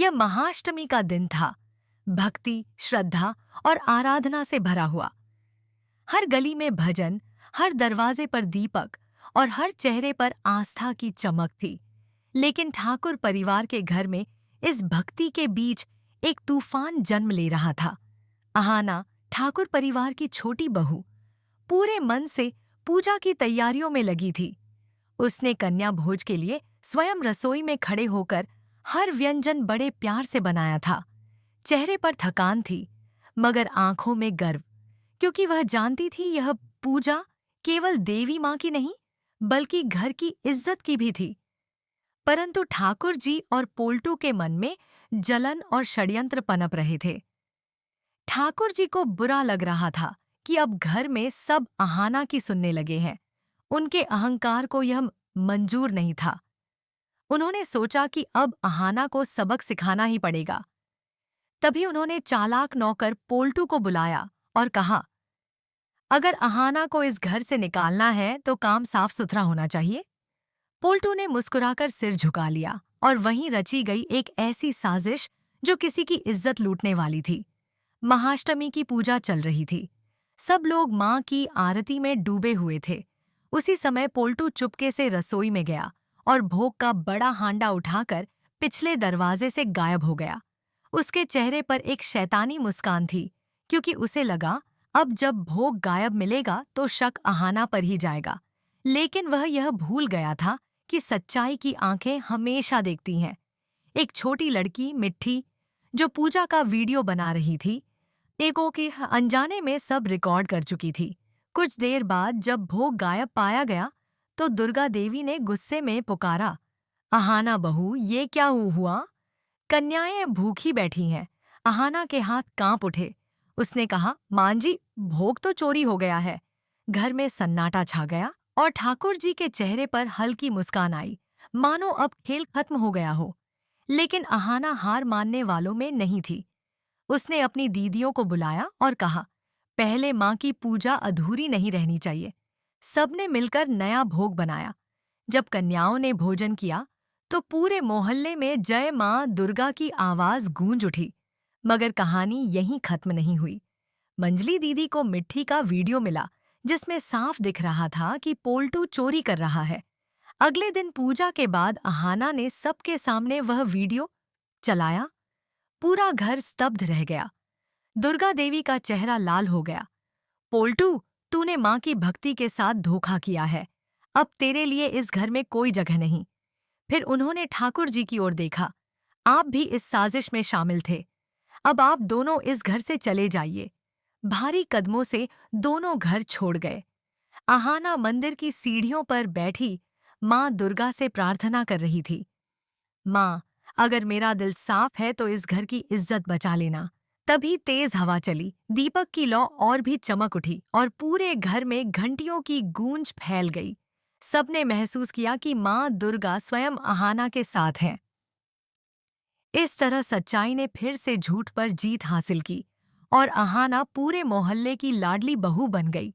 यह महाअष्टमी का दिन था, भक्ति, श्रद्धा और आराधना से भरा हुआ। हर गली में भजन, हर दरवाजे पर दीपक और हर चेहरे पर आस्था की चमक थी। लेकिन ठाकुर परिवार के घर में इस भक्ति के बीच एक तूफान जन्म ले रहा था। अहाना, ठाकुर परिवार की छोटी बहू, पूरे मन से पूजा की तैयारियों में लगी थी। उसने कन्या भोज के लिए स्वयं रसोई में खड़े होकर हर व्यंजन बड़े प्यार से बनाया था। चेहरे पर थकान थी, मगर आंखों में गर्व, क्योंकि वह जानती थी यह पूजा केवल देवी माँ की नहीं, बल्कि घर की इज्जत की भी थी। परंतु ठाकुर जी और पोल्टू के मन में जलन और षड्यंत्र पनप रहे थे। ठाकुर जी को बुरा लग रहा था कि अब घर में सब अहाना की सुनने लगे हैं। उनके अहंकार को यह मंजूर नहीं था। उन्होंने सोचा कि अब अहाना को सबक सिखाना ही पड़ेगा। तभी उन्होंने चालाक नौकर पोल्टू को बुलाया और कहा, अगर अहाना को इस घर से निकालना है तो काम साफ सुथरा होना चाहिए। पोल्टू ने मुस्कुराकर सिर झुका लिया और वहीं रची गई एक ऐसी साजिश जो किसी की इज्जत लूटने वाली थी। महाअष्टमी की पूजा चल रही थी। सब लोग माँ की आरती में डूबे हुए थे। उसी समय पोल्टू चुपके से रसोई में गया और भोग का बड़ा हांडा उठाकर पिछले दरवाजे से गायब हो गया। उसके चेहरे पर एक शैतानी मुस्कान थी, क्योंकि उसे लगा अब जब भोग गायब मिलेगा तो शक अहाना पर ही जाएगा। लेकिन वह यह भूल गया था कि सच्चाई की आंखें हमेशा देखती हैं। एक छोटी लड़की मिट्टी, जो पूजा का वीडियो बना रही थी, एगो के अनजाने में सब रिकॉर्ड कर चुकी थी। कुछ देर बाद जब भोग गायब पाया गया तो दुर्गा देवी ने गुस्से में पुकारा, अहाना बहू, ये क्या हुआ? कन्याएं भूखी बैठी हैं। अहाना के हाथ कांप उठे। उसने कहा, मां जी, भोग तो चोरी हो गया है। घर में सन्नाटा छा गया और ठाकुर जी के चेहरे पर हल्की मुस्कान आई, मानो अब खेल खत्म हो गया हो। लेकिन अहाना हार मानने वालों में नहीं थी। उसने अपनी दीदियों को बुलाया और कहा, पहले माँ की पूजा अधूरी नहीं रहनी चाहिए। सबने मिलकर नया भोग बनाया। जब कन्याओं ने भोजन किया तो पूरे मोहल्ले में जय माँ दुर्गा की आवाज गूंज उठी। मगर कहानी यहीं खत्म नहीं हुई। मंजली दीदी को मिट्टी का वीडियो मिला, जिसमें साफ दिख रहा था कि पोल्टू चोरी कर रहा है। अगले दिन पूजा के बाद अहाना ने सबके सामने वह वीडियो चलाया। पूरा घर स्तब्ध रह गया। दुर्गा देवी का चेहरा लाल हो गया। पोल्टू, तूने माँ की भक्ति के साथ धोखा किया है। अब तेरे लिए इस घर में कोई जगह नहीं। फिर उन्होंने ठाकुर जी की ओर देखा। आप भी इस साजिश में शामिल थे। अब आप दोनों इस घर से चले जाइए। भारी कदमों से दोनों घर छोड़ गए। अहाना मंदिर की सीढ़ियों पर बैठी माँ दुर्गा से प्रार्थना कर रही थी, माँ, अगर मेरा दिल साफ है तो इस घर की इज्जत बचा लेना। तभी तेज हवा चली, दीपक की लौ और भी चमक उठी और पूरे घर में घंटियों की गूंज फैल गई। सबने महसूस किया कि माँ दुर्गा स्वयं अहाना के साथ हैं। इस तरह सच्चाई ने फिर से झूठ पर जीत हासिल की और अहाना पूरे मोहल्ले की लाडली बहू बन गई।